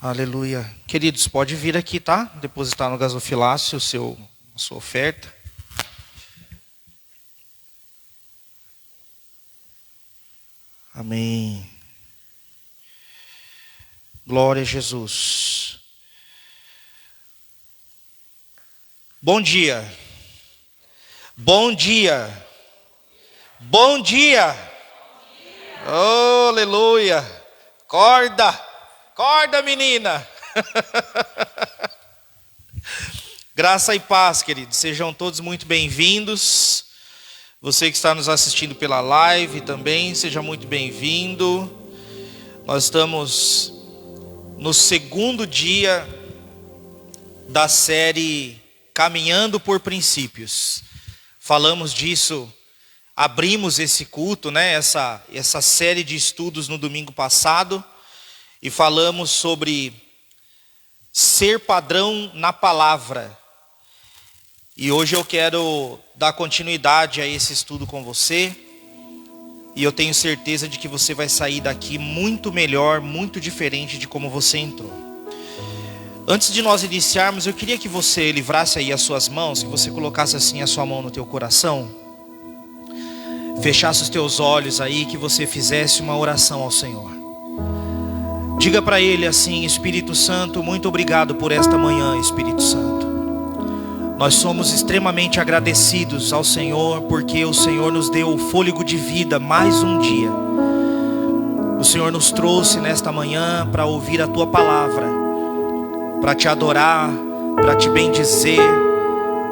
Aleluia. Queridos, pode vir aqui, tá? Depositar no gasofilácio a sua oferta. Amém. Glória a Jesus. Bom dia. Bom dia. Bom dia. Oh, aleluia. Acorda, menina. Graça e paz, queridos. Sejam todos muito bem-vindos. Você que está nos assistindo pela live também, seja muito bem-vindo. Nós estamos no segundo dia da série Caminhando por Princípios. Falamos disso, abrimos esse culto, né? Essa série de estudos no domingo passado. E falamos sobre ser padrão na palavra. E hoje eu quero dar continuidade a esse estudo com você. E eu tenho certeza de que você vai sair daqui muito melhor, muito diferente de como você entrou. Antes de nós iniciarmos, eu queria que você livrasse aí as suas mãos, que você colocasse assim a sua mão no teu coração. Fechasse os teus olhos aí, que você fizesse uma oração ao Senhor. Diga para Ele assim: Espírito Santo, muito obrigado por esta manhã, Espírito Santo. Nós somos extremamente agradecidos ao Senhor, porque o Senhor nos deu o fôlego de vida mais um dia. O Senhor nos trouxe nesta manhã para ouvir a Tua palavra, para Te adorar, para Te bendizer,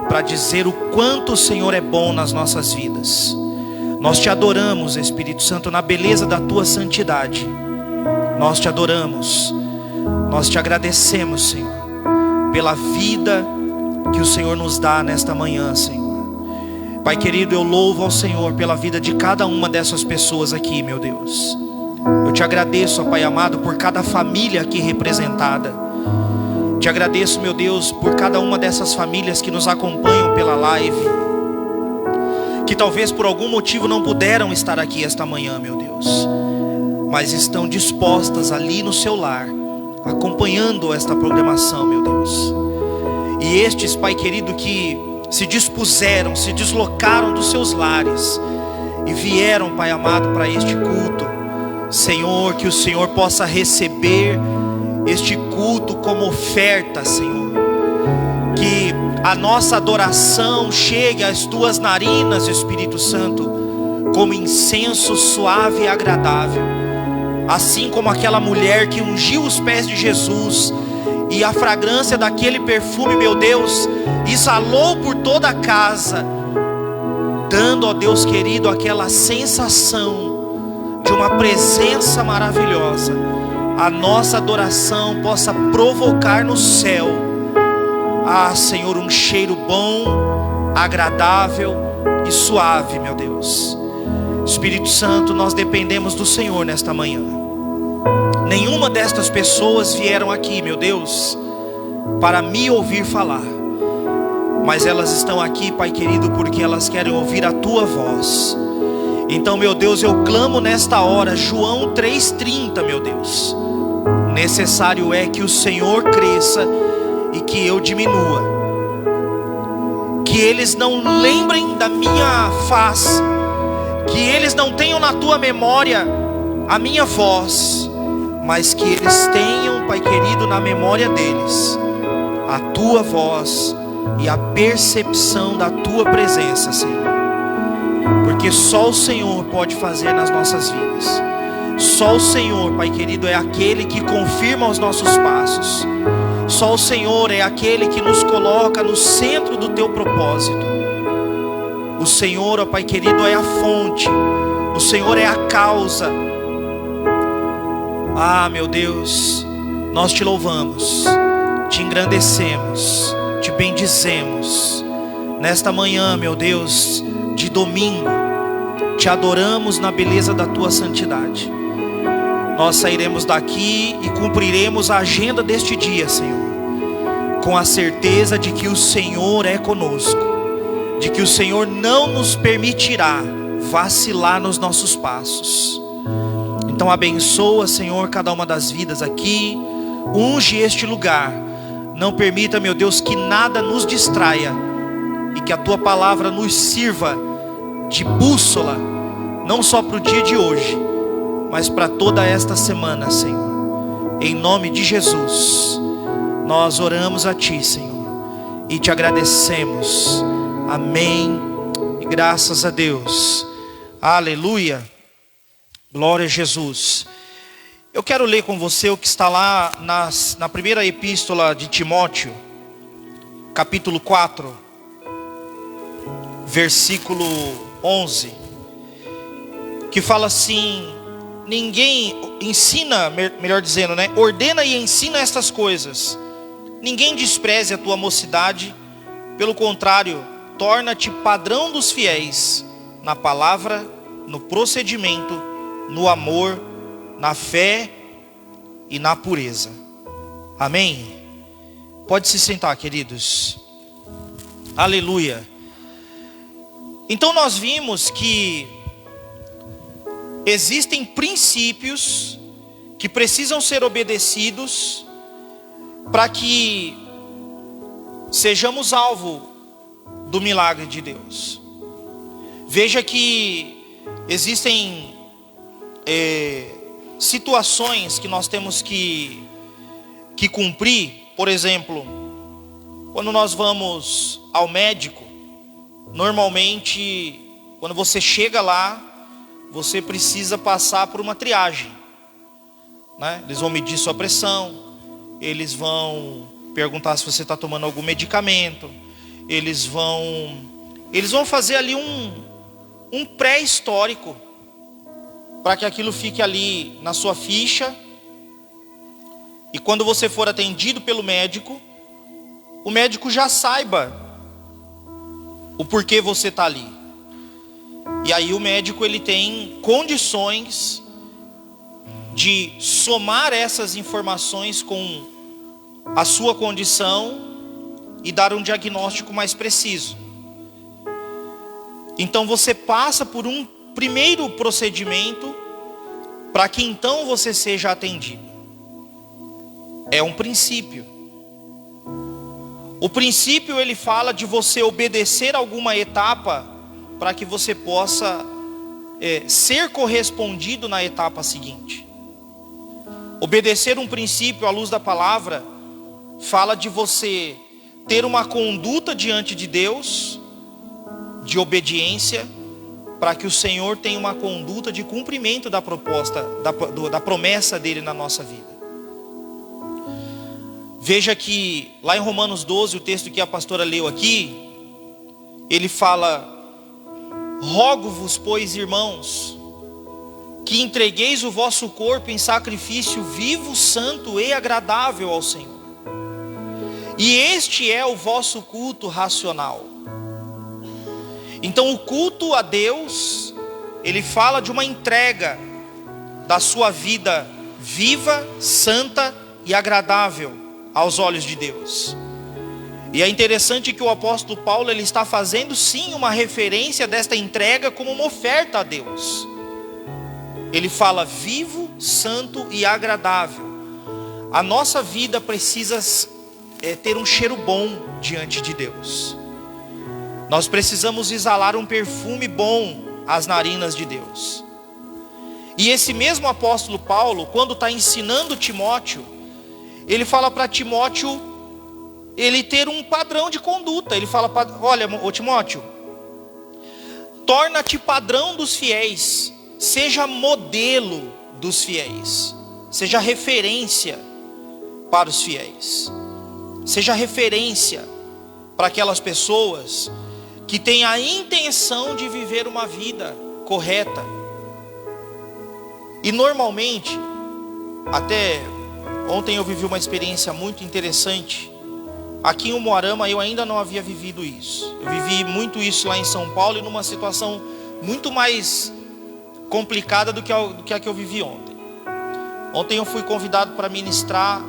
para dizer o quanto o Senhor é bom nas nossas vidas. Nós Te adoramos, Espírito Santo, na beleza da Tua santidade. Nós Te adoramos, nós Te agradecemos, Senhor, pela vida que o Senhor nos dá nesta manhã, Senhor. Pai querido, eu louvo ao Senhor pela vida de cada uma dessas pessoas aqui, meu Deus. Eu Te agradeço, ó Pai amado, por cada família aqui representada. Te agradeço, meu Deus, por cada uma dessas famílias que nos acompanham pela live, que talvez por algum motivo não puderam estar aqui esta manhã, meu Deus, mas estão dispostas ali no seu lar, acompanhando esta programação, meu Deus. E estes, Pai querido, que se dispuseram, se deslocaram dos seus lares e vieram, Pai amado, para este culto, Senhor, que o Senhor possa receber este culto como oferta, Senhor. Que a nossa adoração chegue às Tuas narinas, Espírito Santo, como incenso suave e agradável. Assim como aquela mulher que ungiu os pés de Jesus, e a fragrância daquele perfume, meu Deus, exalou por toda a casa, dando, ó Deus querido, aquela sensação de uma presença maravilhosa. A nossa adoração possa provocar no céu, Senhor, um cheiro bom, agradável e suave, meu Deus. Espírito Santo, nós dependemos do Senhor nesta manhã. Nenhuma destas pessoas vieram aqui, meu Deus, para me ouvir falar, mas elas estão aqui, Pai querido, porque elas querem ouvir a Tua voz. Então, meu Deus, eu clamo nesta hora, João 3,30, meu Deus. Necessário é que o Senhor cresça e que eu diminua. Que eles não lembrem da minha face, que eles não tenham na Tua memória a minha voz, mas que eles tenham, Pai querido, na memória deles a Tua voz e a percepção da Tua presença, Senhor. Porque só o Senhor pode fazer nas nossas vidas. Só o Senhor, Pai querido, é aquele que confirma os nossos passos. Só o Senhor é aquele que nos coloca no centro do Teu propósito. O Senhor, ó Pai querido, é a fonte. O Senhor é a causa. Meu Deus, nós Te louvamos, Te engrandecemos, Te bendizemos. Nesta manhã, meu Deus, de domingo, Te adoramos na beleza da Tua santidade. Nós sairemos daqui e cumpriremos a agenda deste dia, Senhor, com a certeza de que o Senhor é conosco, de que o Senhor não nos permitirá vacilar nos nossos passos. Então abençoa, Senhor, cada uma das vidas aqui, Unge este lugar. Não permita, meu Deus, que nada nos distraia, e que a tua palavra nos sirva de bússola, não só para o dia de hoje, mas para toda esta semana, Senhor. Em nome de Jesus, nós oramos a Ti, Senhor, e Te agradecemos. Amém. E graças a Deus. Aleluia. Glória a Jesus. Eu quero ler com você o que está lá na primeira epístola de Timóteo, capítulo 4, versículo 11, que fala assim: ninguém ensina, melhor dizendo, né? Ordena e ensina estas coisas. Ninguém despreze a tua mocidade, pelo contrário, torna-te padrão dos fiéis, na palavra, no procedimento, no amor, na fé e na pureza. Amém? Pode se sentar, queridos. Aleluia. Então nós vimos que existem princípios que precisam ser obedecidos para que sejamos alvo do milagre de Deus. Veja que existem situações que nós temos que cumprir. Por exemplo, quando nós vamos ao médico, normalmente quando você chega lá, você precisa passar por uma triagem, né? Eles vão medir sua pressão, eles vão perguntar se você está tomando algum medicamento, eles vão fazer ali um pré-histórico, para que aquilo fique ali na sua ficha, e quando você for atendido pelo médico, o médico já saiba o porquê você está ali. E aí o médico, ele tem condições de somar essas informações com a sua condição e dar um diagnóstico mais preciso. Então você passa por um primeiro procedimento para que então você seja atendido. É um princípio. O princípio, ele fala de você obedecer alguma etapa para que você possa ser correspondido na etapa seguinte. Obedecer um princípio à luz da palavra fala de você ter uma conduta diante de Deus de obediência, para que o Senhor tenha uma conduta de cumprimento da proposta, da promessa dele na nossa vida. Veja que lá em Romanos 12, o texto que a pastora leu aqui, ele fala: rogo-vos, pois, irmãos, que entregueis o vosso corpo em sacrifício vivo, santo e agradável ao Senhor. E este é o vosso culto racional. Então o culto a Deus, ele fala de uma entrega da sua vida viva, santa e agradável aos olhos de Deus. E é interessante que o apóstolo Paulo, ele está fazendo sim uma referência desta entrega como uma oferta a Deus. Ele fala vivo, santo e agradável. A nossa vida precisa ter um cheiro bom diante de Deus. Nós precisamos exalar um perfume bom às narinas de Deus. E esse mesmo apóstolo Paulo, quando está ensinando Timóteo, ele fala para Timóteo ele ter um padrão de conduta. Ele fala: olha, ô Timóteo, torna-te padrão dos fiéis, seja modelo dos fiéis, seja referência para os fiéis, seja referência para aquelas pessoas que têm a intenção de viver uma vida correta. E normalmente, até ontem eu vivi uma experiência muito interessante. Aqui em Umuarama eu ainda não havia vivido isso. Eu vivi muito isso lá em São Paulo, e numa situação muito mais complicada do que a que eu vivi ontem. Ontem eu fui convidado para ministrar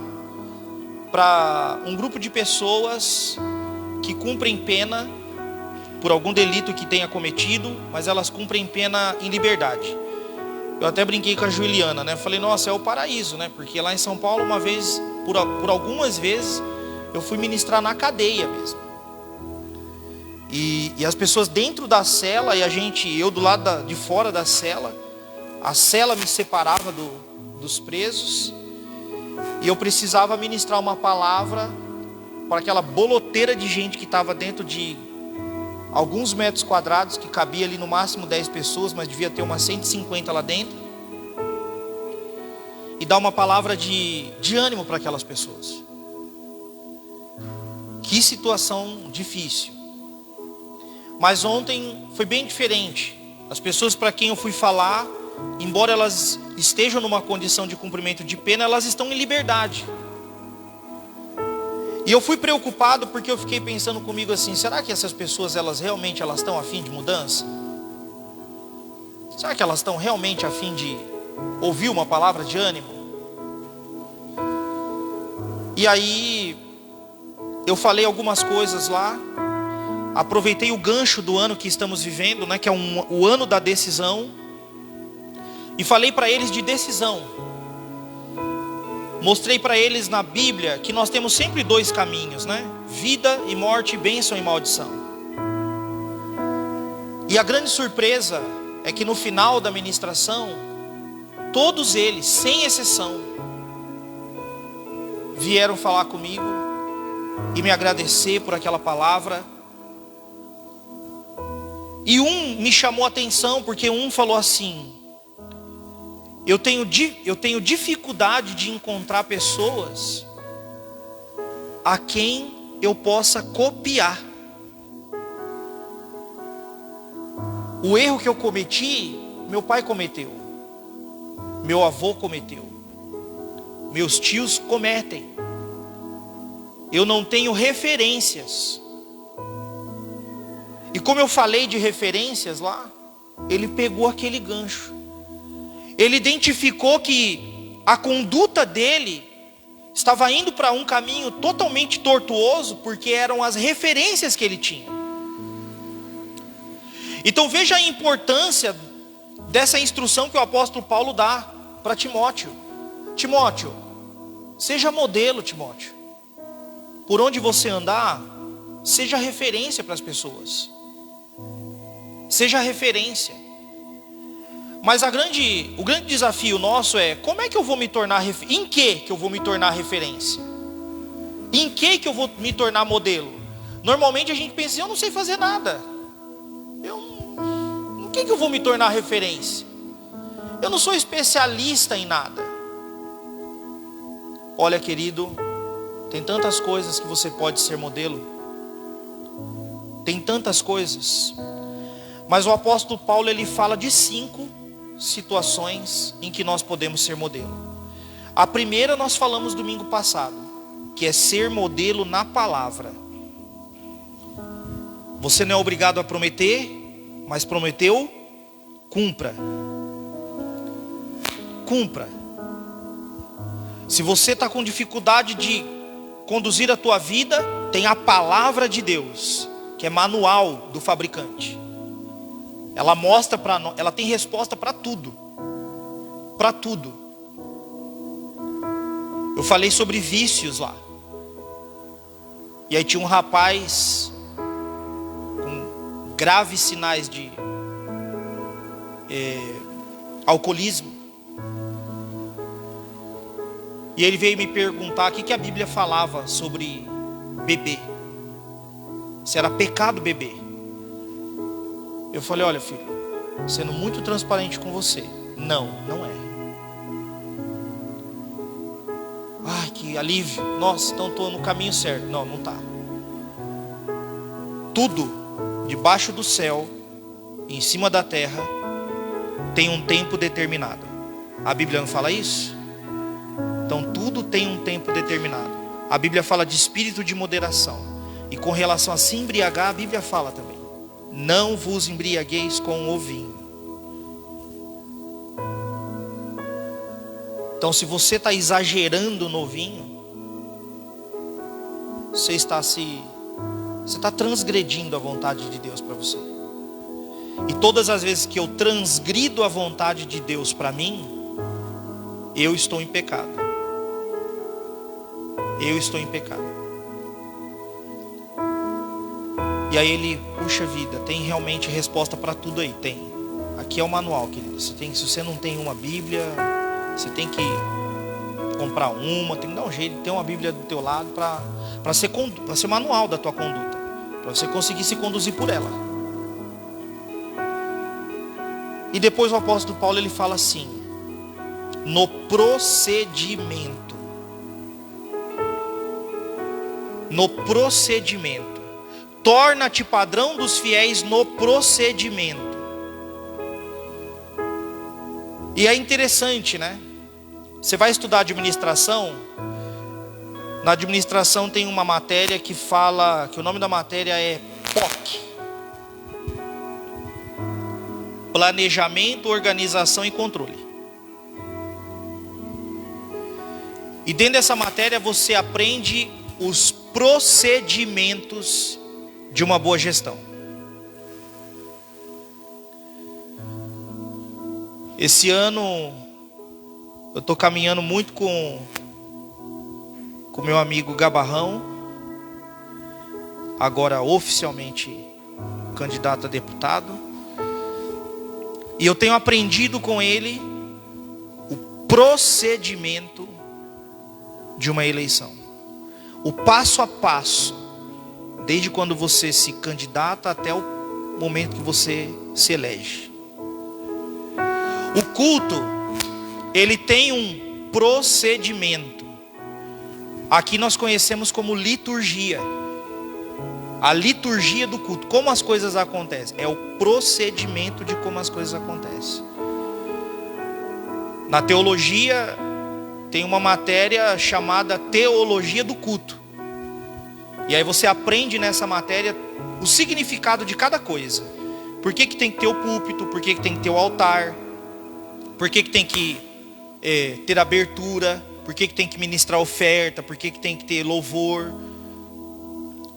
para um grupo de pessoas que cumprem pena por algum delito que tenha cometido, mas elas cumprem pena em liberdade. Eu até brinquei com a Juliana, né? Falei: nossa, é o paraíso, né? Porque lá em São Paulo, uma vez por algumas vezes eu fui ministrar na cadeia mesmo. E as pessoas dentro da cela e eu do lado de fora da cela. A cela me separava dos presos. E eu precisava ministrar uma palavra para aquela boloteira de gente que estava dentro de alguns metros quadrados, que cabia ali no máximo 10 pessoas, mas devia ter umas 150 lá dentro. E dar uma palavra de ânimo para aquelas pessoas. Que situação difícil. Mas ontem foi bem diferente. As pessoas para quem eu fui falar, embora elas estejam numa condição de cumprimento de pena, elas estão em liberdade. E eu fui preocupado porque eu fiquei pensando comigo assim: será que essas pessoas elas realmente estão a fim de mudança? Será que elas estão realmente a fim de ouvir uma palavra de ânimo? E aí eu falei algumas coisas lá. Aproveitei o gancho do ano que estamos vivendo, né, que é o ano da decisão. E falei para eles de decisão. Mostrei para eles na Bíblia que nós temos sempre dois caminhos, né? Vida e morte, bênção e maldição. E a grande surpresa é que no final da ministração, todos eles, sem exceção, vieram falar comigo e me agradecer por aquela palavra. E um me chamou a atenção porque um falou assim: eu tenho dificuldade de encontrar pessoas a quem eu possa copiar. O erro que eu cometi, meu pai cometeu, meu avô cometeu, meus tios cometem. Eu não tenho referências. E como eu falei de referências lá, ele pegou aquele gancho. Ele identificou que a conduta dele estava indo para um caminho totalmente tortuoso, porque eram as referências que ele tinha. Então veja a importância dessa instrução que o apóstolo Paulo dá para Timóteo. Timóteo, seja modelo, Timóteo. Por onde você andar, seja referência para as pessoas. Seja referência. Mas o grande desafio nosso é: como é que eu vou me tornar em que eu vou me tornar referência? Em que eu vou me tornar modelo? Normalmente a gente pensa: eu não sei fazer nada. Em que eu vou me tornar referência? Eu não sou especialista em nada. Olha, querido, tem tantas coisas que você pode ser modelo. Tem tantas coisas. Mas o apóstolo Paulo, ele fala de 5 situações em que nós podemos ser modelo. A primeira nós falamos domingo passado, que é ser modelo na palavra. Você não é obrigado a prometer, mas prometeu, cumpra. Cumpra. Se você está com dificuldade de conduzir a tua vida, tem a palavra de Deus, que é manual do fabricante. Ela mostra para nós, ela tem resposta para tudo. Para tudo. Eu falei sobre vícios lá. E aí tinha um rapaz com graves sinais de alcoolismo. E ele veio me perguntar o que a Bíblia falava sobre beber. Se era pecado beber. Eu falei: olha, filho, sendo muito transparente com você, não é. Ai, que alívio. Nossa, então estou no caminho certo. Não está. Tudo debaixo do céu, em cima da terra, tem um tempo determinado. A Bíblia não fala isso? Então tudo tem um tempo determinado. A Bíblia fala de espírito de moderação. E com relação a se embriagar, a Bíblia fala também: não vos embriagueis com o vinho. Então se você está exagerando no vinho, você está transgredindo a vontade de Deus para você. E todas as vezes que eu transgrido a vontade de Deus para mim, eu estou em pecado. eu estou em pecado. E aí ele, puxa vida, tem realmente resposta para tudo aí? Tem. Aqui é o manual, querido. Se você não tem uma Bíblia, você tem que comprar uma, tem que dar um jeito de ter uma Bíblia do teu lado para ser manual da tua conduta, para você conseguir se conduzir por ela. E depois o apóstolo Paulo ele fala assim: no procedimento. No procedimento. Torna-te padrão dos fiéis no procedimento. E é interessante, né? Você vai estudar administração. Na administração tem uma matéria que fala, que o nome da matéria é POC. Planejamento, Organização e Controle. E dentro dessa matéria você aprende os procedimentos de uma boa gestão. Esse ano eu estou caminhando muito com meu amigo Gabarrão, agora oficialmente candidato a deputado, e eu tenho aprendido com ele o procedimento de uma eleição, o passo a passo, desde quando você se candidata até o momento que você se elege. O culto, ele tem um procedimento. Aqui nós conhecemos como liturgia. A liturgia do culto, como as coisas acontecem, é o procedimento de como as coisas acontecem. Na teologia tem uma matéria chamada teologia do culto. E aí você aprende nessa matéria o significado de cada coisa. Por que tem que ter o púlpito? Por que tem que ter o altar? Por que tem que ter abertura? Por que tem que ministrar oferta? Por que tem que ter louvor?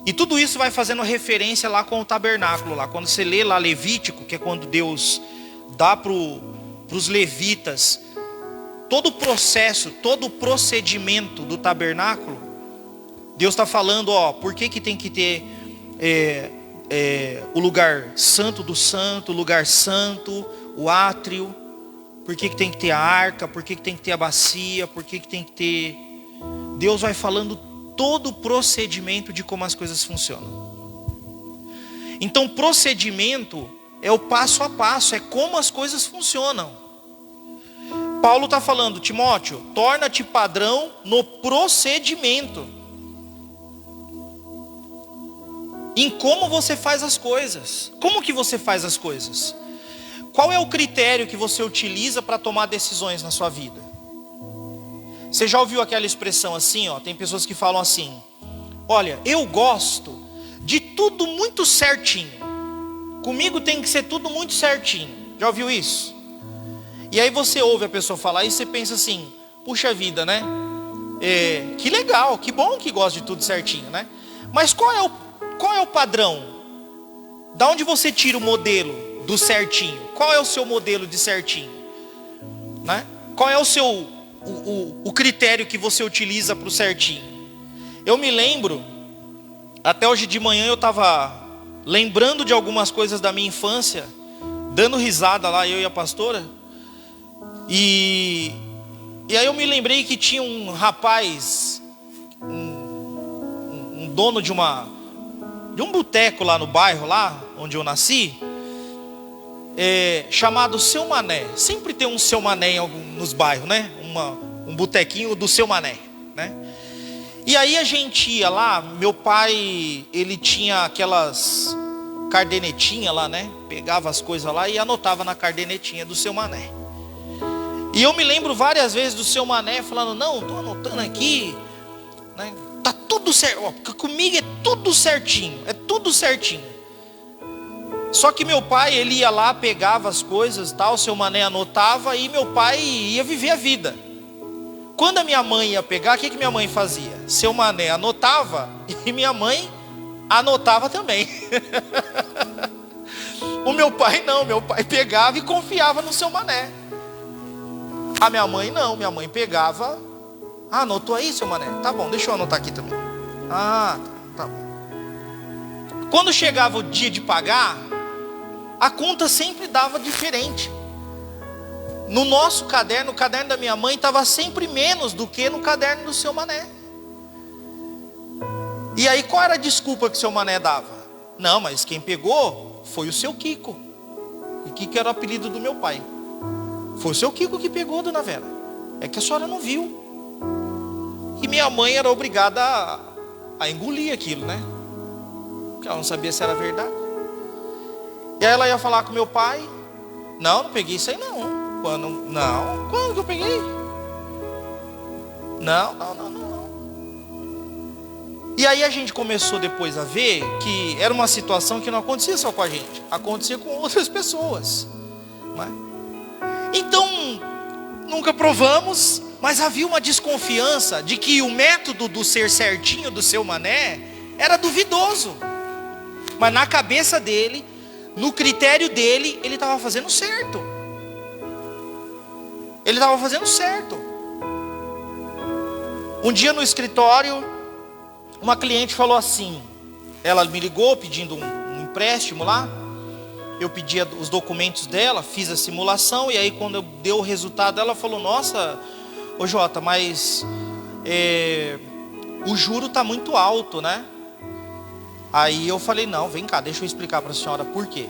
E tudo isso vai fazendo referência lá com o tabernáculo. Lá. Quando você lê lá Levítico, que é quando Deus dá para os levitas todo o processo, todo o procedimento do tabernáculo, Deus está falando, ó, por que tem que ter o lugar santo do santo, o lugar santo, o átrio, por que tem que ter a arca, por que tem que ter a bacia, por que tem que ter... Deus vai falando todo o procedimento de como as coisas funcionam. Então procedimento é o passo a passo, é como as coisas funcionam. Paulo está falando, Timóteo, torna-te padrão no procedimento. Em como você faz as coisas. Como que você faz as coisas? Qual é o critério que você utiliza para tomar decisões na sua vida? Você já ouviu aquela expressão assim, ó? Tem pessoas que falam assim: olha, eu gosto de tudo muito certinho. Comigo tem que ser tudo muito certinho. Já ouviu isso? E aí você ouve a pessoa falar e você pensa assim: puxa vida, né? Que legal, que bom que gosta de tudo certinho, né? Mas qual é o padrão? Da onde você tira o modelo do certinho? Qual é o seu modelo de certinho? Né? Qual é o critério que você utiliza para o certinho? Eu me lembro, até hoje de manhã eu estava lembrando de algumas coisas da minha infância, dando risada lá, eu e a pastora. E aí eu me lembrei que tinha um rapaz, um dono de um boteco lá no bairro, lá onde eu nasci, chamado Seu Mané. Sempre tem um Seu Mané nos bairros, né? Um botequinho do Seu Mané, né? E aí a gente ia lá, meu pai, ele tinha aquelas cardenetinhas lá, né? Pegava as coisas lá e anotava na cardenetinha do Seu Mané. E eu me lembro várias vezes do Seu Mané falando: não, estou anotando aqui, né? Tá tudo certo, porque comigo é tudo certinho, é tudo certinho. Só que meu pai, ele ia lá, pegava as coisas, tal, Seu Mané anotava e meu pai ia viver a vida. Quando a minha mãe ia pegar, o que minha mãe fazia? Seu Mané anotava e minha mãe anotava também. O meu pai não, meu pai pegava e confiava no Seu Mané. A minha mãe não, minha mãe pegava, Ah, anotou aí, seu Mané? Tá bom, deixa eu anotar aqui também. Ah, tá bom. Quando chegava o dia de pagar, a conta sempre dava diferente. No nosso caderno, o caderno da minha mãe estava sempre menos do que no caderno do seu Mané. E aí qual era a desculpa que o seu Mané dava? Não, mas quem pegou foi o seu Kiko. E Kiko era o apelido do meu pai. Foi o seu Kiko que pegou, dona Vera. É que a senhora não viu. E minha mãe era obrigada a engolir aquilo, né? Porque ela não sabia se era verdade. E aí ela ia falar com meu pai. Não peguei isso aí não. Quando que eu peguei? Não. E aí a gente começou depois a ver que era uma situação que não acontecia só com a gente, acontecia com outras pessoas, não é? Então, nunca provamos, mas havia uma desconfiança de que o método do ser certinho do seu Mané era duvidoso. Mas na cabeça dele, no critério dele, ele estava fazendo certo. Ele estava fazendo certo. Um dia no escritório, uma cliente falou assim, ela me ligou pedindo um empréstimo lá, eu pedi os documentos dela, fiz a simulação, e aí quando eu dei o resultado, ela falou, nossa, ô Jota, mas o juro está muito alto, né? Aí eu falei, não, vem cá, deixa eu explicar para a senhora por quê.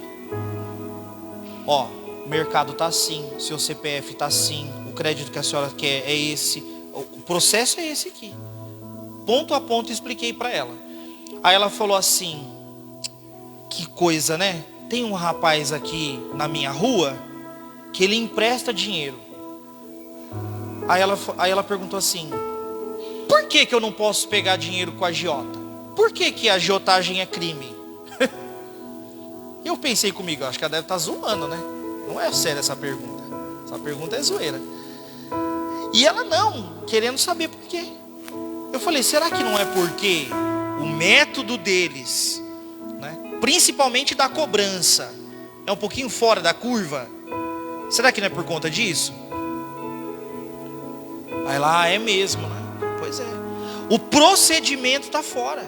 Ó, o mercado está assim, seu CPF está assim, o crédito que a senhora quer é esse, o processo é esse aqui. Ponto a ponto expliquei para ela. Aí ela falou assim, que coisa, né? Tem um rapaz aqui na minha rua que ele empresta dinheiro. Aí ela perguntou assim, por que eu não posso pegar dinheiro com a agiota? Por que a agiotagem é crime? Eu pensei comigo, acho que ela deve estar zoando, né? Não é séria essa pergunta. Essa pergunta é zoeira. E ela não, querendo saber por quê. Eu falei, será que não é porque o método deles, né, principalmente da cobrança, é um pouquinho fora da curva? Será que não é por conta disso? Aí lá, é mesmo, né? Pois é. O procedimento está fora.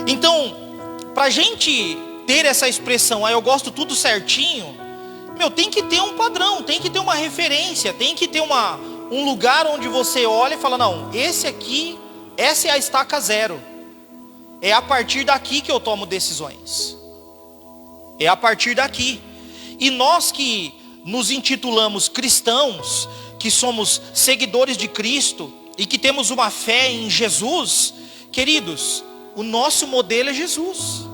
Então, para a gente ter essa expressão, eu gosto tudo certinho, tem que ter um padrão, tem que ter uma referência, tem que ter um lugar onde você olha e fala, não, esse aqui, essa é a estaca zero. É a partir daqui que eu tomo decisões. É a partir daqui. E nós que nos intitulamos cristãos, que somos seguidores de Cristo e que temos uma fé em Jesus, queridos, o nosso modelo é Jesus.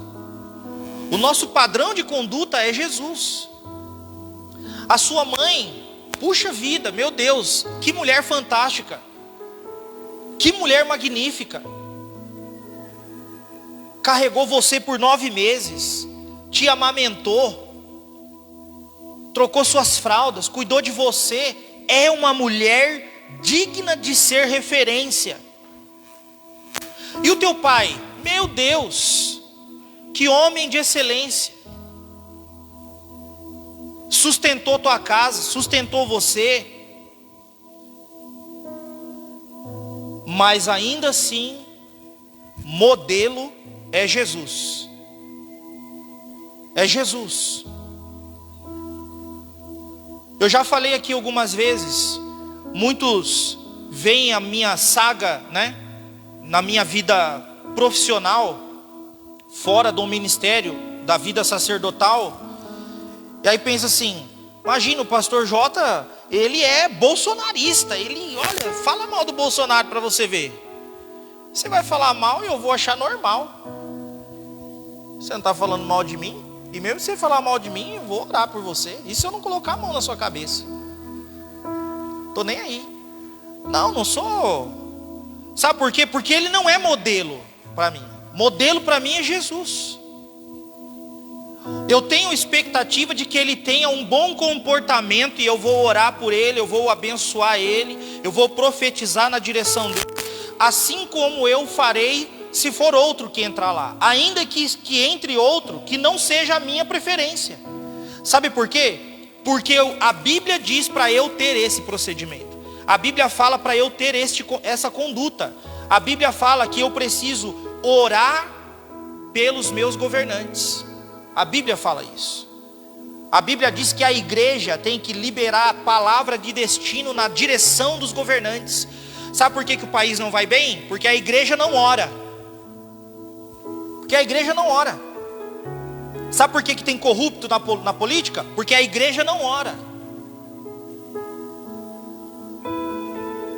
O nosso padrão de conduta é Jesus. A sua mãe, puxa vida, meu Deus, que mulher fantástica, que mulher magnífica, carregou você por 9 meses, te amamentou, trocou suas fraldas, cuidou de você, é uma mulher digna de ser referência. E o teu pai, meu Deus, que homem de excelência, sustentou tua casa, sustentou você, mas ainda assim, modelo é Jesus. É Jesus. Eu já falei aqui algumas vezes, muitos veem a minha saga, né, na minha vida profissional, fora do ministério, da vida sacerdotal, e aí pensa assim, imagina o pastor Jota, ele é bolsonarista, ele, olha, fala mal do Bolsonaro para você ver. Você vai falar mal e eu vou achar normal. Você não está falando mal de mim? E mesmo se você falar mal de mim, eu vou orar por você. E se eu não colocar a mão na sua cabeça? Tô nem aí. Não sou. Sabe por quê? Porque ele não é modelo para mim. Modelo para mim é Jesus. Eu tenho expectativa de que ele tenha um bom comportamento e eu vou orar por ele, eu vou abençoar ele, eu vou profetizar na direção dele, assim como eu farei se for outro que entrar lá, ainda que entre outro que não seja a minha preferência. Sabe por quê? Porque a Bíblia diz para eu ter esse procedimento. A Bíblia fala para eu ter essa conduta. A Bíblia fala que eu preciso orar pelos meus governantes. A Bíblia fala isso. A Bíblia diz que a igreja tem que liberar a palavra de destino na direção dos governantes. Sabe por que o país não vai bem? Porque a igreja não ora. Porque a igreja não ora. Sabe por que tem corrupto na política? Porque a igreja não ora.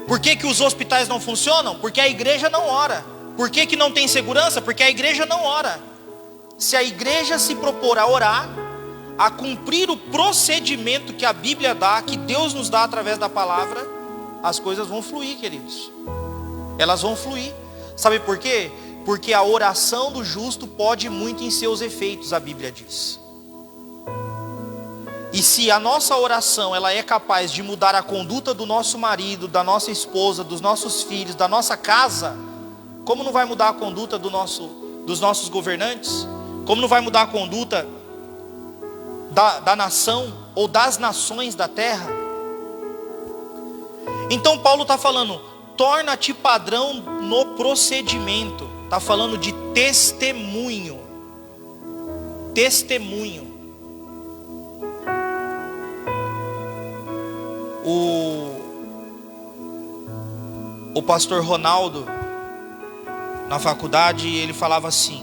Por que os hospitais não funcionam? Porque a igreja não ora. Por que não tem segurança? Porque a igreja não ora. Se a igreja se propor a orar, a cumprir o procedimento que a Bíblia dá, que Deus nos dá através da palavra, as coisas vão fluir, queridos. Elas vão fluir. Sabe por quê? Porque a oração do justo pode muito em seus efeitos, a Bíblia diz. E se a nossa oração ela é capaz de mudar a conduta do nosso marido, da nossa esposa, dos nossos filhos, da nossa casa, como não vai mudar a conduta dos nossos governantes? Como não vai mudar a conduta da nação ou das nações da terra? Então Paulo está falando, torna-te padrão no procedimento. Está falando de testemunho. Testemunho. O pastor Ronaldo, na faculdade, ele falava assim: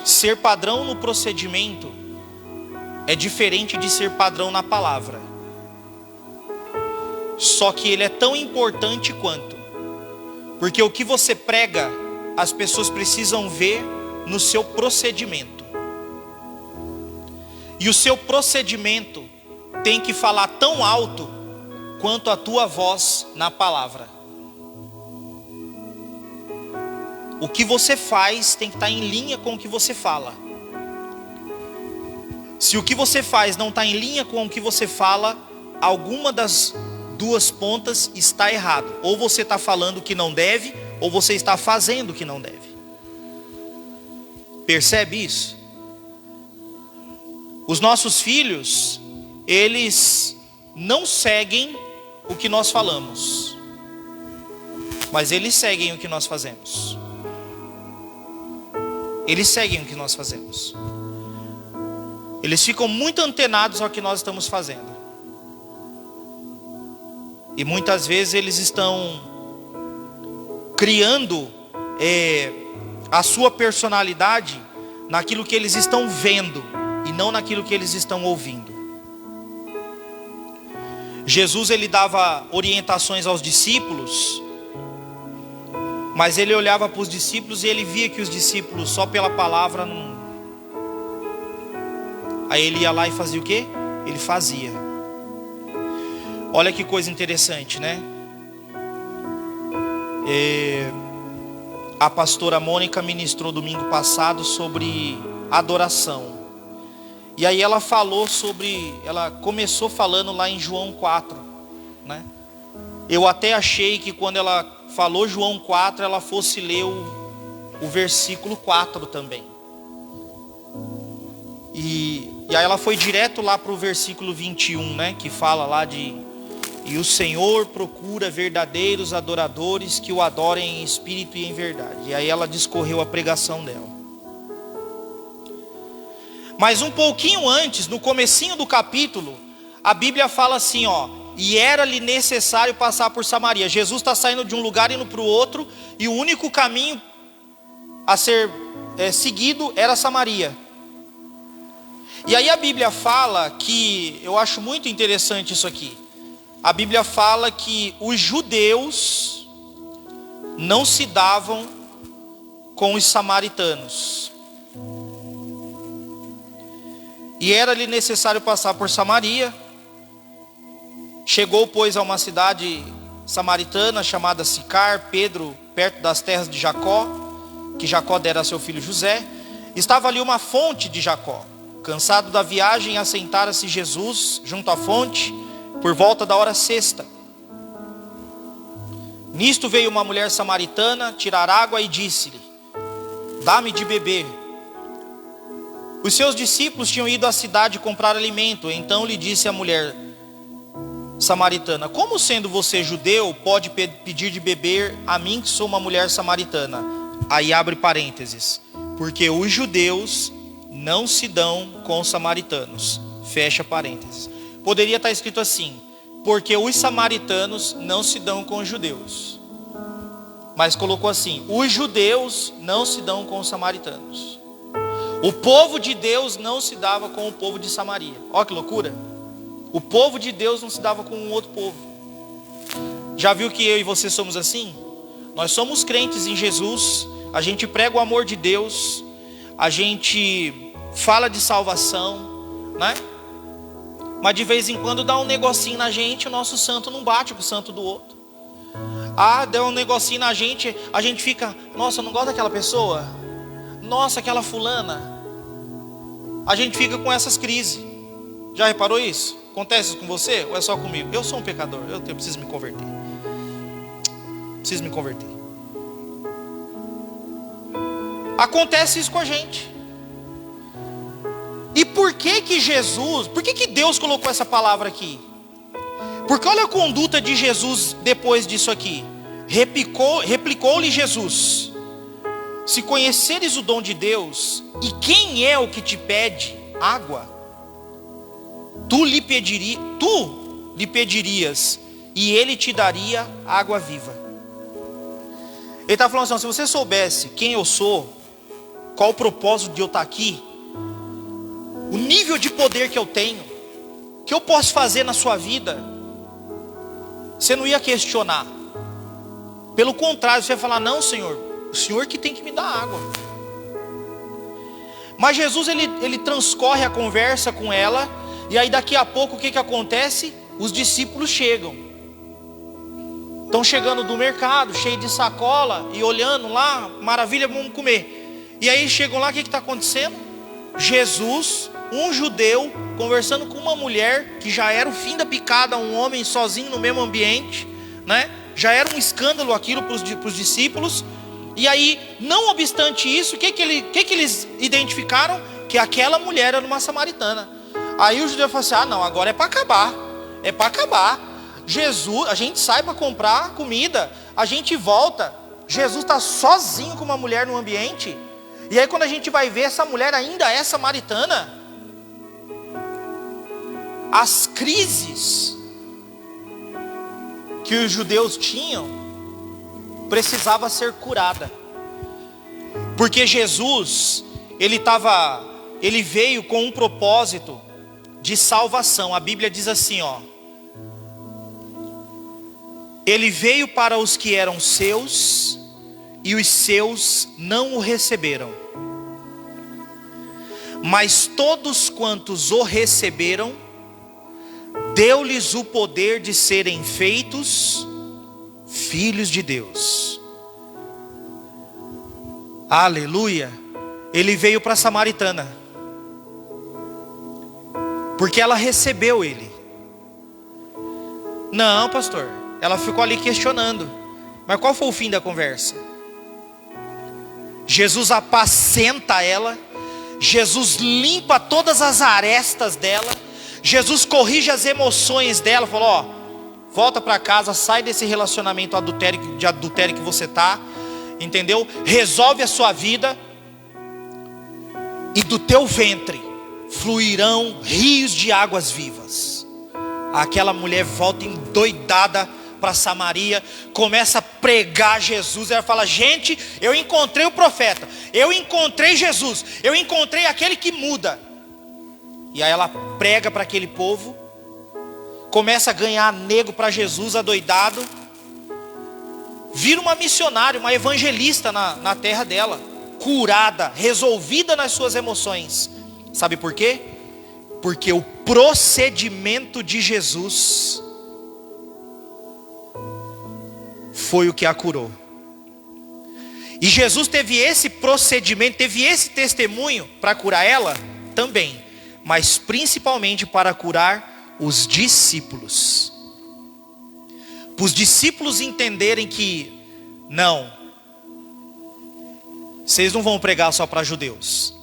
ser padrão no procedimento é diferente de ser padrão na palavra. Só que ele é tão importante quanto. Porque o que você prega, as pessoas precisam ver no seu procedimento. E o seu procedimento tem que falar tão alto quanto a tua voz na palavra. O que você faz tem que estar em linha com o que você fala. Se o que você faz não está em linha com o que você fala, alguma das duas pontas está errado. Ou você está falando o que não deve, ou você está fazendo o que não deve. Percebe isso? Os nossos filhos, eles não seguem o que nós falamos, mas eles seguem o que nós fazemos. Eles seguem o que nós fazemos. Eles ficam muito antenados ao que nós estamos fazendo. E muitas vezes eles estão criando a sua personalidade naquilo que eles estão vendo e não naquilo que eles estão ouvindo. Jesus, ele dava orientações aos discípulos, mas ele olhava para os discípulos e ele via que os discípulos só pela palavra não... Aí ele ia lá e fazia o quê? Ele fazia. Olha que coisa interessante, né? A pastora Mônica ministrou domingo passado sobre adoração. E aí ela começou falando lá em João 4, né? Eu até achei que quando ela falou João 4, ela fosse ler o versículo 4 também. E aí ela foi direto lá para o versículo 21, né? Que fala lá de... E o Senhor procura verdadeiros adoradores que o adorem em espírito e em verdade. E aí ela discorreu a pregação dela. Mas um pouquinho antes, no comecinho do capítulo, a Bíblia fala assim, ó: e era-lhe necessário passar por Samaria. Jesus está saindo de um lugar indo para o outro, e o único caminho a ser seguido era Samaria. E aí a Bíblia fala que, eu acho muito interessante isso aqui. A Bíblia fala que os judeus não se davam com os samaritanos. E era-lhe necessário passar por Samaria. Chegou, pois, a uma cidade samaritana chamada Sicar, Pedro, perto das terras de Jacó, que Jacó dera a seu filho José. Estava ali uma fonte de Jacó. Cansado da viagem, assentara-se Jesus junto à fonte, por volta da hora sexta. Nisto veio uma mulher samaritana tirar água e disse-lhe: dá-me de beber. Os seus discípulos tinham ido à cidade comprar alimento. Então lhe disse a mulher: samaritana: como sendo você judeu, pode pedir de beber a mim que sou uma mulher samaritana? Aí abre parênteses: porque os judeus não se dão com os samaritanos. Fecha parênteses. Poderia estar escrito assim: porque os samaritanos não se dão com os judeus. Mas colocou assim: os judeus não se dão com os samaritanos. O povo de Deus não se dava com o povo de Samaria. Olha que loucura. O povo de Deus não se dava com um outro povo. Já viu que eu e você somos assim? Nós somos crentes em Jesus, a gente prega o amor de Deus, a gente fala de salvação, né? Mas de vez em quando dá um negocinho na gente, o nosso santo não bate com o santo do outro. Ah, deu um negocinho na gente, a gente fica: nossa, eu não gosto daquela pessoa. Nossa, aquela fulana. A gente fica com essas crises. Já reparou isso? Acontece isso com você ou é só comigo? Eu sou um pecador, eu preciso me converter. Preciso me converter. Acontece isso com a gente. E por que que Deus colocou essa palavra aqui? Porque olha a conduta de Jesus depois disso aqui. Replicou-lhe Jesus: se conheceres o dom de Deus, e quem é o que te pede água, tu lhe pedirias, e ele te daria água viva. Ele está falando assim: se você soubesse quem eu sou, qual o propósito de eu estar aqui, o nível de poder que eu tenho, que eu posso fazer na sua vida, você não ia questionar. Pelo contrário, você ia falar: não, Senhor, o Senhor que tem que me dar água. Mas Jesus ele transcorre a conversa com ela. E aí daqui a pouco o que acontece? Os discípulos chegam. Estão chegando do mercado, cheio de sacola, e olhando lá: maravilha, vamos comer. E aí chegam lá, o que está acontecendo? Jesus, um judeu, conversando com uma mulher, que já era o fim da picada, um homem sozinho no mesmo ambiente, né? Já era um escândalo aquilo para os discípulos. E aí, não obstante isso, o que eles identificaram? Que aquela mulher era uma samaritana. Aí o judeu falou assim: ah não, agora é para acabar. É para acabar. Jesus, a gente sai para comprar comida, a gente volta, Jesus está sozinho com uma mulher no ambiente. E aí quando a gente vai ver, essa mulher ainda é samaritana. As crises que os judeus tinham precisava ser curada. Porque Jesus, ele veio com um propósito de salvação. A Bíblia diz assim, ó: ele veio para os que eram seus, e os seus não o receberam. Mas todos quantos o receberam, deu-lhes o poder de serem feitos filhos de Deus. Aleluia. Ele veio para a samaritana, porque ela recebeu ele. Não, pastor, ela ficou ali questionando. Mas qual foi o fim da conversa? Jesus apacenta ela, Jesus limpa todas as arestas dela, Jesus corrige as emoções dela, falou: ó, volta para casa, sai desse relacionamento de adultério que você está, entendeu? Resolve a sua vida, e do teu ventre fluirão rios de águas vivas. Aquela mulher volta endoidada para Samaria, começa a pregar Jesus. Ela fala: gente, eu encontrei o profeta, eu encontrei Jesus, eu encontrei aquele que muda. E aí ela prega para aquele povo, começa a ganhar nego para Jesus, adoidado, vira uma missionária, uma evangelista na terra dela, curada, resolvida nas suas emoções. Sabe por quê? Porque o procedimento de Jesus foi o que a curou. E Jesus teve esse procedimento, teve esse testemunho para curar ela também, mas principalmente para curar os discípulos. Para os discípulos entenderem que não, vocês não vão pregar só para judeus,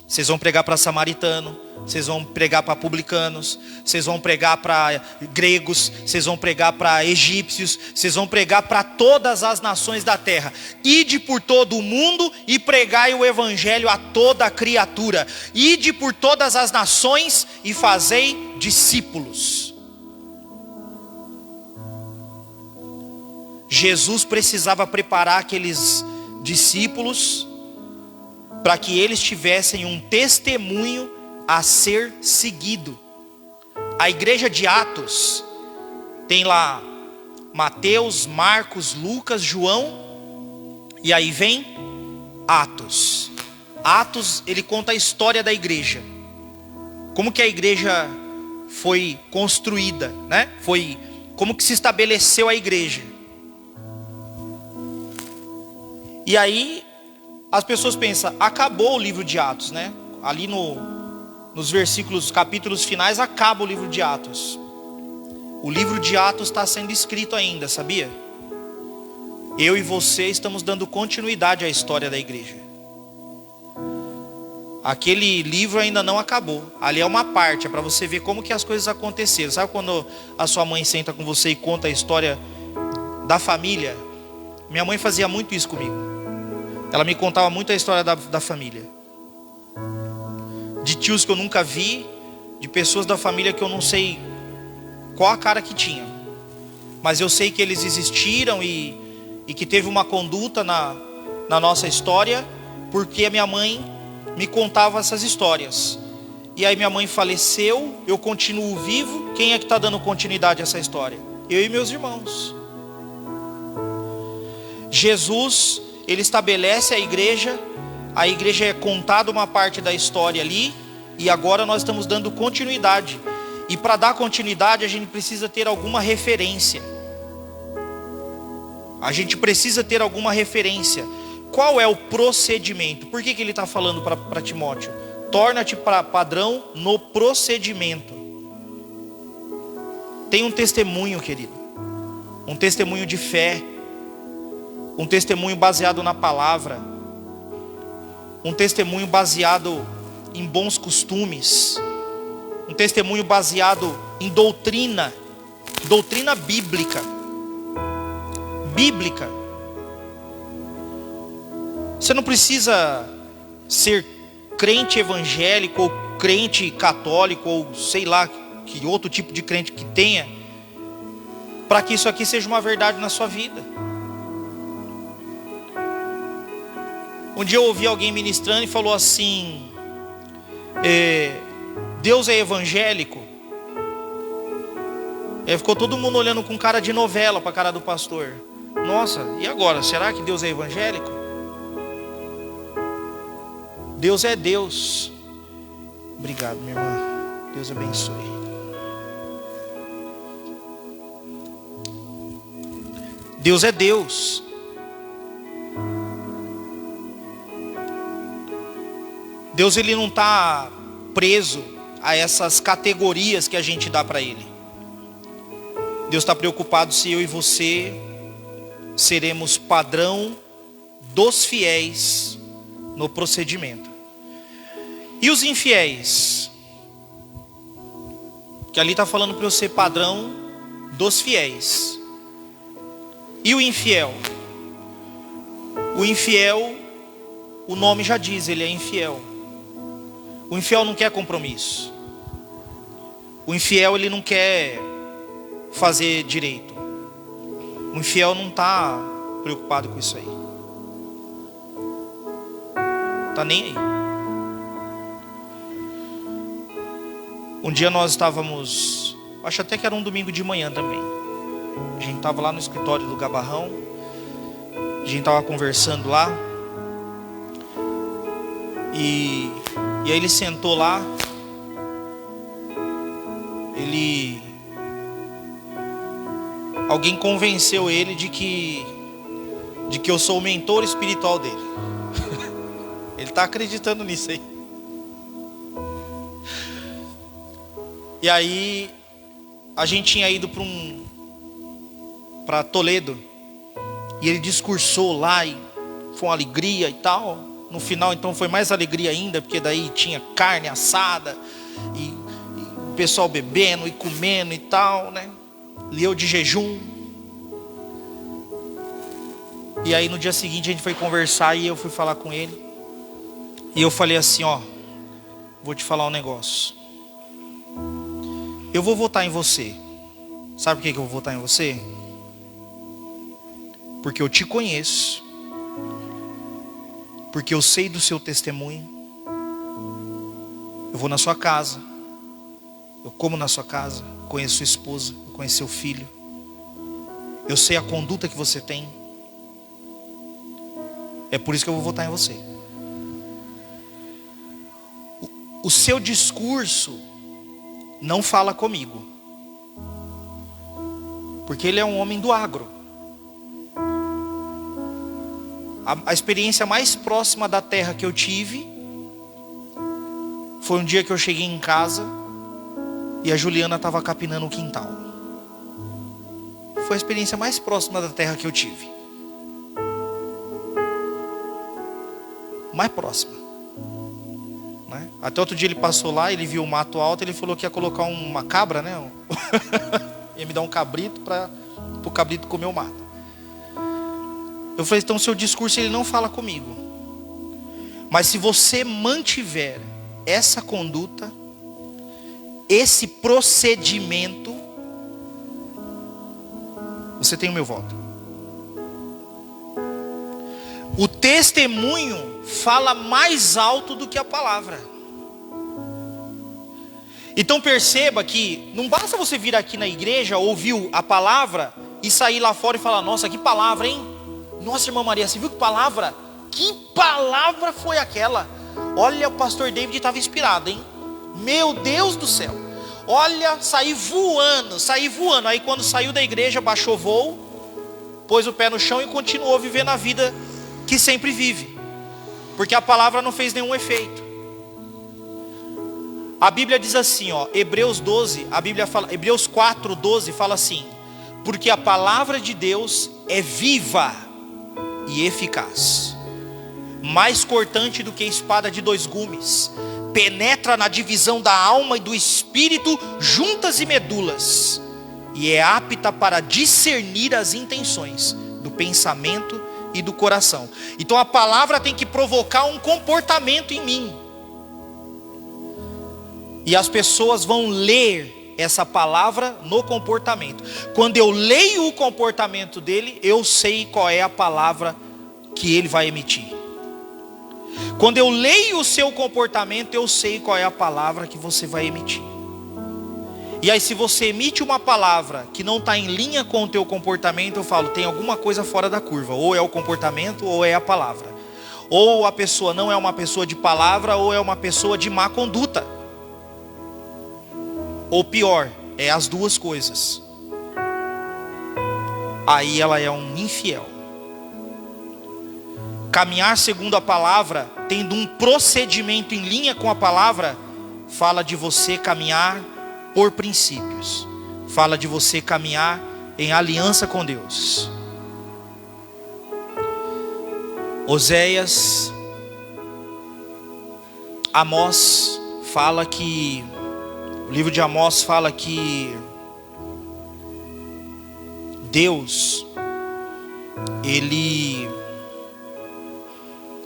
Vocês vão pregar para samaritano, vocês vão pregar para publicanos, vocês vão pregar para gregos, vocês vão pregar para egípcios, vocês vão pregar para todas as nações da terra. Ide por todo o mundo e pregai o evangelho a toda criatura. Ide por todas as nações e fazei discípulos. Jesus precisava preparar aqueles discípulos para que eles tivessem um testemunho a ser seguido. A igreja de Atos tem lá Mateus, Marcos, Lucas, João, e aí vem Atos. Atos, ele conta a história da igreja. Como que a igreja foi construída, né? Como que se estabeleceu a igreja. E aí as pessoas pensam, acabou o livro de Atos, né? Ali nos versículos, capítulos finais, acaba o livro de Atos. O livro de Atos está sendo escrito ainda, sabia? Eu e você estamos dando continuidade à história da igreja. Aquele livro ainda não acabou. Ali é uma parte, é para você ver como que as coisas aconteceram. Sabe quando a sua mãe senta com você e conta a história da família? Minha mãe fazia muito isso comigo. Ela me contava muito a história da família. De tios que eu nunca vi, de pessoas da família que eu não sei qual a cara que tinha. Mas eu sei que eles existiram e que teve uma conduta na nossa história, porque a minha mãe me contava essas histórias. E aí minha mãe faleceu, eu continuo vivo, quem é que está dando continuidade a essa história? Eu e meus irmãos. Jesus, ele estabelece a igreja é contada uma parte da história ali, e agora nós estamos dando continuidade. E para dar continuidade a gente precisa ter alguma referência. A gente precisa ter alguma referência. Qual é o procedimento? Por que ele está falando para Timóteo? Torna-te padrão no procedimento. Tem um testemunho, querido. Um testemunho de fé. Um testemunho baseado na palavra. Um testemunho baseado em bons costumes. Um testemunho baseado em doutrina. Doutrina bíblica. Bíblica. Você não precisa ser crente evangélico ou crente católico ou sei lá que outro tipo de crente que tenha para que isso aqui seja uma verdade na sua vida. Um dia eu ouvi alguém ministrando e falou assim: Deus é evangélico? Aí ficou todo mundo olhando com cara de novela para a cara do pastor. Nossa, e agora? Será que Deus é evangélico? Deus é Deus. Obrigado, minha irmã. Deus abençoe. Deus é Deus. Deus, ele não está preso a essas categorias que a gente dá para ele. Deus está preocupado se eu e você seremos padrão dos fiéis no procedimento. E os infiéis? Que ali está falando para eu ser padrão dos fiéis. E o infiel? O infiel, o nome já diz, ele é infiel. O infiel não quer compromisso. O infiel, ele não quer fazer direito. O infiel não está preocupado com isso aí. Está nem aí. Um dia nós estávamos, acho até que era um domingo de manhã também. A gente estava lá no escritório do Gabarrão. A gente estava conversando lá. E aí ele sentou lá. Alguém convenceu ele de que eu sou o mentor espiritual dele. Ele está acreditando nisso aí. E aí a gente tinha ido para Toledo. E ele discursou lá e foi uma alegria e tal. No final, então, foi mais alegria ainda, porque daí tinha carne assada, e o pessoal bebendo e comendo e tal, né? E eu de jejum. E aí no dia seguinte a gente foi conversar e eu fui falar com ele. E eu falei assim, ó, vou te falar um negócio. Eu vou votar em você. Sabe por que eu vou votar em você? Porque eu te conheço. Porque eu sei do seu testemunho. Eu vou na sua casa. Eu como na sua casa. Conheço sua esposa. Eu conheço seu filho. Eu sei a conduta que você tem. É por isso que eu vou votar em você. O seu discurso não fala comigo. Porque ele é um homem do agro. A experiência mais próxima da terra que eu tive foi um dia que eu cheguei em casa e a Juliana estava capinando o quintal. Foi a experiência mais próxima da terra que eu tive. Mais próxima, né? Até outro dia ele passou lá, ele viu o mato alto, ele falou que ia colocar uma cabra, né? Ia me dar um cabrito para o cabrito comer o mato. Eu falei, então seu discurso ele não fala comigo. Mas se você mantiver essa conduta, esse procedimento, você tem o meu voto. O testemunho fala mais alto do que a palavra. Então perceba que não basta você vir aqui na igreja, ouvir a palavra e sair lá fora e falar, nossa, que palavra, hein? Nossa, irmã Maria, você viu que palavra? Que palavra foi aquela? Olha, o pastor David estava inspirado, hein? Meu Deus do céu. Olha, saí voando. Aí quando saiu da igreja, baixou voo, pôs o pé no chão e continuou vivendo a vida que sempre vive. Porque a palavra não fez nenhum efeito. A Bíblia diz assim, ó, Hebreus 4:12 fala assim: porque a palavra de Deus é viva e eficaz, mais cortante do que espada de 2 gumes, penetra na divisão da alma e do espírito, juntas e medulas, e é apta para discernir as intenções do pensamento e do coração. Então a palavra tem que provocar um comportamento em mim. E as pessoas vão ler essa palavra no comportamento. Quando eu leio o comportamento dele, eu sei qual é a palavra que ele vai emitir. Quando eu leio o seu comportamento, eu sei qual é a palavra que você vai emitir. E aí se você emite uma palavra que não está em linha com o teu comportamento, eu falo, tem alguma coisa fora da curva. Ou é o comportamento, ou é a palavra. Ou a pessoa não é uma pessoa de palavra, ou é uma pessoa de má conduta. Ou pior, é as duas coisas. Aí ela é um infiel. Caminhar segundo a palavra, tendo um procedimento em linha com a palavra, fala de você caminhar por princípios. Fala de você caminhar em aliança com Deus. Oséias, Amós fala que, o livro de Amós fala que Deus, ele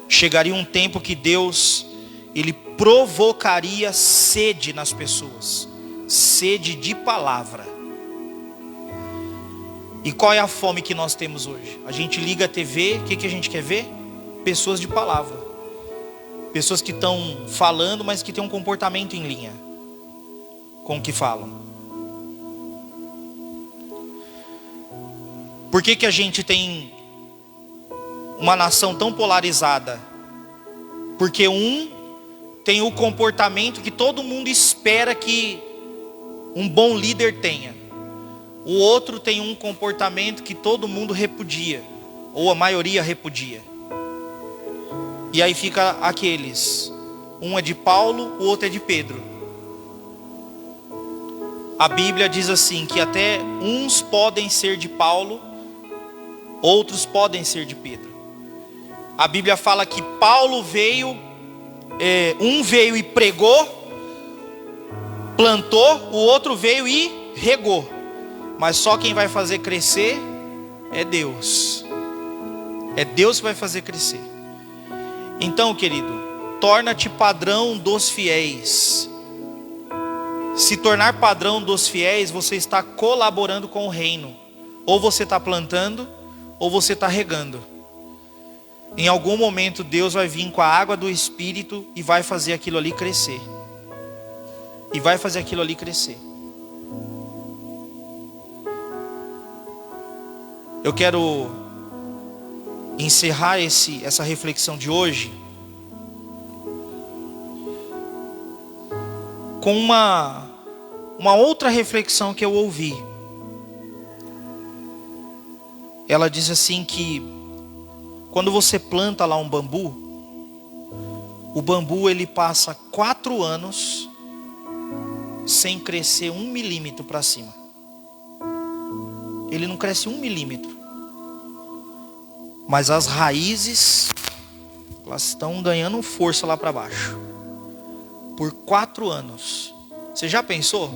chegaria um tempo que Deus, ele provocaria sede nas pessoas, sede de palavra. E qual é a fome que nós temos hoje? A gente liga a TV, o que a gente quer ver? Pessoas de palavra, pessoas que estão falando, mas que têm um comportamento em linha com o que falam. Por que a gente tem uma nação tão polarizada? Porque um tem o comportamento que todo mundo espera que um bom líder tenha. O outro tem um comportamento que todo mundo repudia, ou a maioria repudia. E aí fica aqueles, um é de Paulo, o outro é de Pedro. A Bíblia diz assim, que até uns podem ser de Paulo, outros podem ser de Pedro. A Bíblia fala que Paulo veio, um veio e pregou, plantou, o outro veio e regou. Mas só quem vai fazer crescer é Deus. É Deus que vai fazer crescer. Então, querido, torna-te padrão dos fiéis. Se tornar padrão dos fiéis, você está colaborando com o reino. Ou você está plantando, ou você está regando. Em algum momento Deus vai vir com a água do Espírito e vai fazer aquilo ali crescer. E vai fazer aquilo ali crescer. Eu quero encerrar essa reflexão de hoje com uma outra reflexão que eu ouvi. Ela diz assim que quando você planta lá um bambu, o bambu ele passa 4 anos sem crescer 1 milímetro para cima. Ele não cresce 1 milímetro. Mas as raízes, elas estão ganhando força lá para baixo. Por 4 anos. Você já pensou?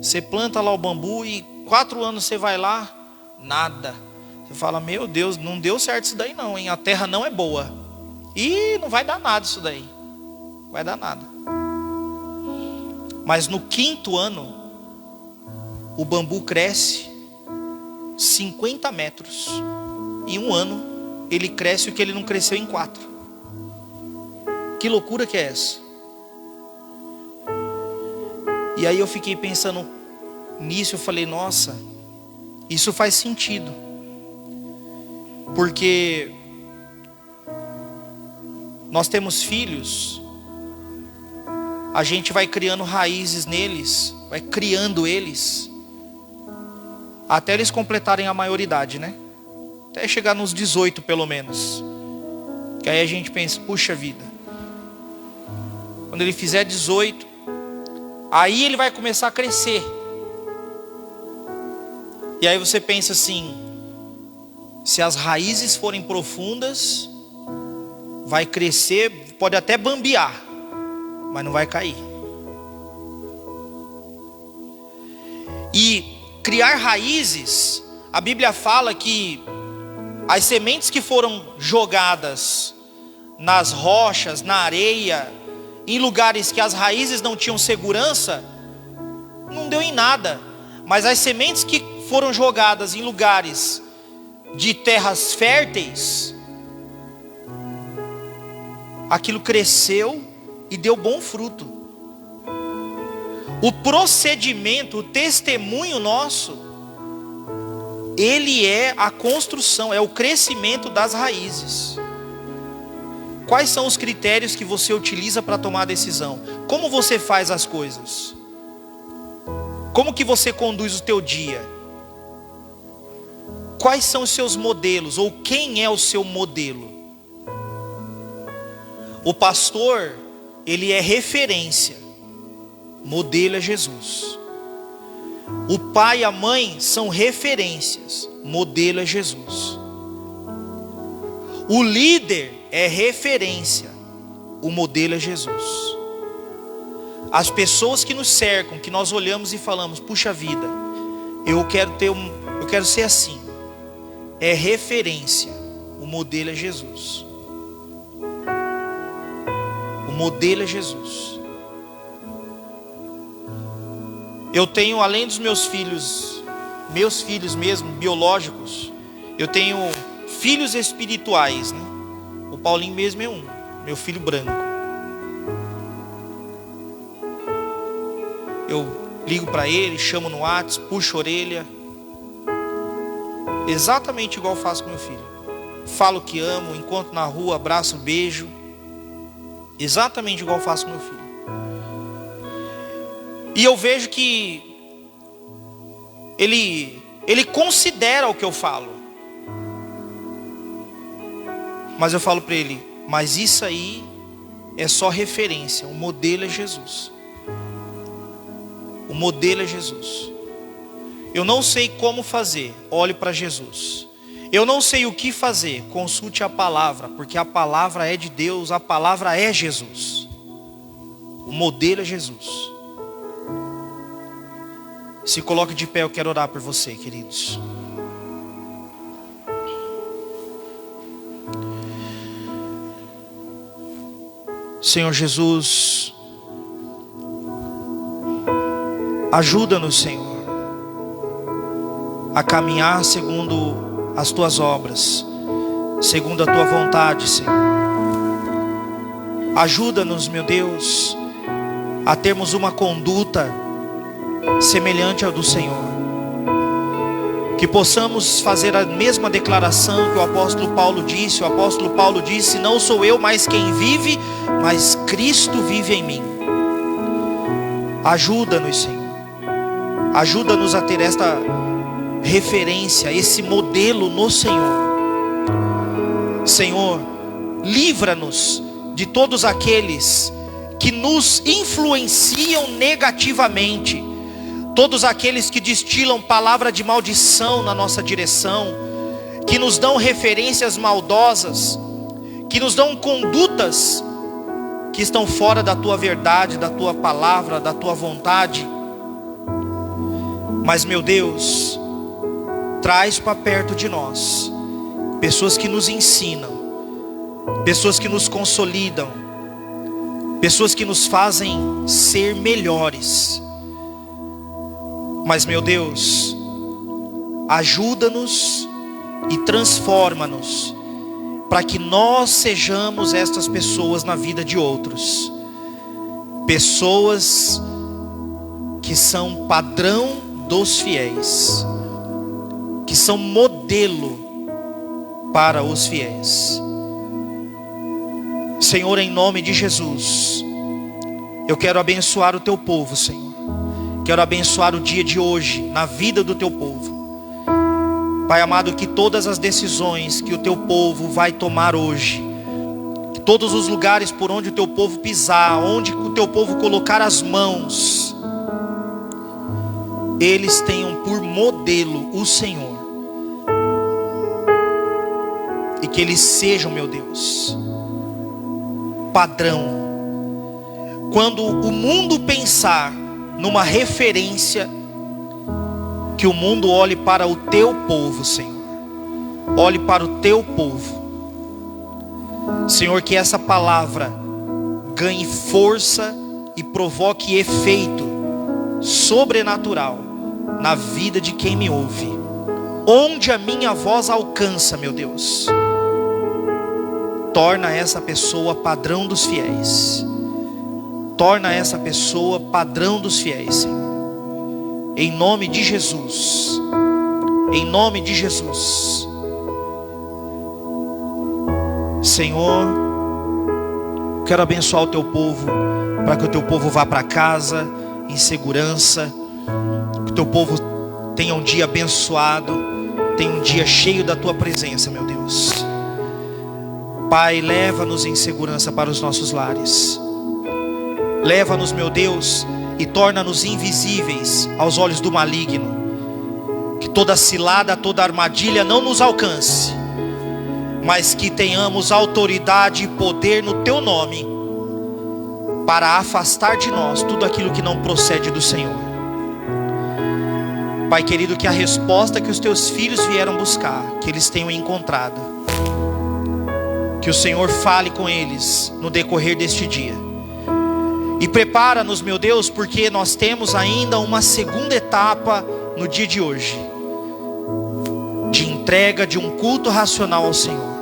Você planta lá o bambu e 4 anos você vai lá, nada. Você fala, meu Deus, não deu certo isso daí não, hein? A terra não é boa. E não vai dar nada isso daí. Não vai dar nada. Mas no 5º ano, o bambu cresce 50 metros. Em 1 ano, ele cresce o que ele não cresceu em 4. Que loucura que é essa? E aí eu fiquei pensando nisso, eu falei, nossa, isso faz sentido. Porque nós temos filhos, a gente vai criando raízes neles, vai criando eles, até eles completarem a maioridade, né? Até chegar nos 18 pelo menos. Que aí a gente pensa, puxa vida, quando ele fizer 18, aí ele vai começar a crescer. E aí você pensa assim, se as raízes forem profundas, vai crescer, pode até bambear, mas não vai cair. E criar raízes, a Bíblia fala que as sementes que foram jogadas nas rochas, na areia, em lugares que as raízes não tinham segurança, não deu em nada. Mas as sementes que foram jogadas em lugares de terras férteis, aquilo cresceu e deu bom fruto. O procedimento, o testemunho nosso, ele é a construção, é o crescimento das raízes. Quais são os critérios que você utiliza para tomar a decisão? Como você faz as coisas? Como que você conduz o teu dia? Quais são os seus modelos? Ou quem é o seu modelo? O pastor, ele é referência. Modelo é Jesus. O pai e a mãe são referências. Modelo é Jesus. O líder é referência. O modelo é Jesus. As pessoas que nos cercam, que nós olhamos e falamos, puxa vida, eu quero ser assim. É referência. O modelo é Jesus. O modelo é Jesus. Eu tenho, além dos meus filhos mesmo, biológicos, eu tenho filhos espirituais, né? O Paulinho mesmo é um, meu filho branco. Eu ligo para ele, chamo no WhatsApp, puxo a orelha. Exatamente igual eu faço com meu filho. Falo que amo, encontro na rua, abraço, beijo. Exatamente igual eu faço com meu filho. E eu vejo que ele considera o que eu falo. Mas eu falo para ele, mas isso aí é só referência. O modelo é Jesus. O modelo é Jesus. Eu não sei como fazer, olhe para Jesus. Eu não sei o que fazer. Consulte a palavra, porque a palavra é de Deus, a palavra é Jesus. O modelo é Jesus. Se coloque de pé, eu quero orar por você, queridos. Senhor Jesus, ajuda-nos, Senhor, a caminhar segundo as tuas obras, segundo a tua vontade, Senhor. Ajuda-nos, meu Deus, a termos uma conduta semelhante ao do Senhor. Que possamos fazer a mesma declaração que o apóstolo Paulo disse. O apóstolo Paulo disse: não sou eu mais quem vive, mas Cristo vive em mim. Ajuda-nos, Senhor. Ajuda-nos a ter esta referência, esse modelo no Senhor. Senhor, livra-nos de todos aqueles que nos influenciam negativamente, todos aqueles que destilam palavra de maldição na nossa direção, que nos dão referências maldosas, que nos dão condutas que estão fora da tua verdade, da tua palavra, da tua vontade. Mas, meu Deus, traz para perto de nós pessoas que nos ensinam, pessoas que nos consolidam, pessoas que nos fazem ser melhores. Mas, meu Deus, ajuda-nos e transforma-nos, para que nós sejamos estas pessoas na vida de outros. Pessoas que são padrão dos fiéis, que são modelo para os fiéis. Senhor, em nome de Jesus, eu quero abençoar o teu povo, Senhor. Quero abençoar o dia de hoje na vida do teu povo. Pai amado, que todas as decisões que o teu povo vai tomar hoje, que todos os lugares por onde o teu povo pisar, onde o teu povo colocar as mãos, eles tenham por modelo o Senhor. E que eles sejam, meu Deus, padrão. Quando o mundo pensar numa referência, que o mundo olhe para o teu povo, Senhor. Olhe para o teu povo, Senhor, que essa palavra ganhe força e provoque efeito sobrenatural na vida de quem me ouve. Onde a minha voz alcança, meu Deus, torna essa pessoa padrão dos fiéis. Torna essa pessoa padrão dos fiéis, Senhor. Em nome de Jesus. Em nome de Jesus. Senhor, quero abençoar o teu povo, para que o teu povo vá para casa em segurança. Que o teu povo tenha um dia abençoado, tenha um dia cheio da tua presença, meu Deus. Pai, leva-nos em segurança para os nossos lares. Leva-nos, meu Deus, e torna-nos invisíveis aos olhos do maligno. Que toda cilada, toda armadilha não nos alcance, mas que tenhamos autoridade e poder no teu nome, para afastar de nós tudo aquilo que não procede do Senhor. Pai querido, que a resposta que os teus filhos vieram buscar, que eles tenham encontrado. Que o Senhor fale com eles no decorrer deste dia. E prepara-nos, meu Deus, porque nós temos ainda uma segunda etapa no dia de hoje, de entrega de um culto racional ao Senhor.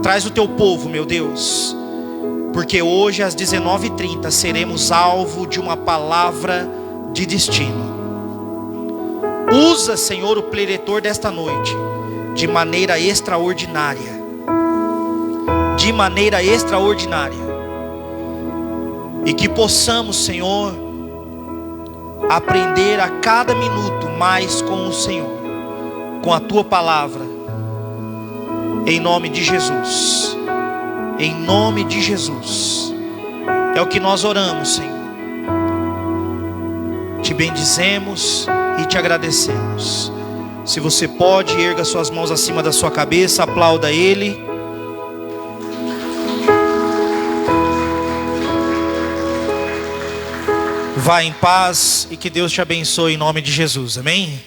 Traz o teu povo, meu Deus, porque hoje às 19h30 seremos alvo de uma palavra de destino. Usa, Senhor, o preletor desta noite de maneira extraordinária. De maneira extraordinária. E que possamos, Senhor, aprender a cada minuto mais com o Senhor, com a tua palavra. Em nome de Jesus. Em nome de Jesus. É o que nós oramos, Senhor. Te bendizemos e te agradecemos. Se você pode, erga suas mãos acima da sua cabeça, aplauda Ele. Vá em paz e que Deus te abençoe em nome de Jesus, amém?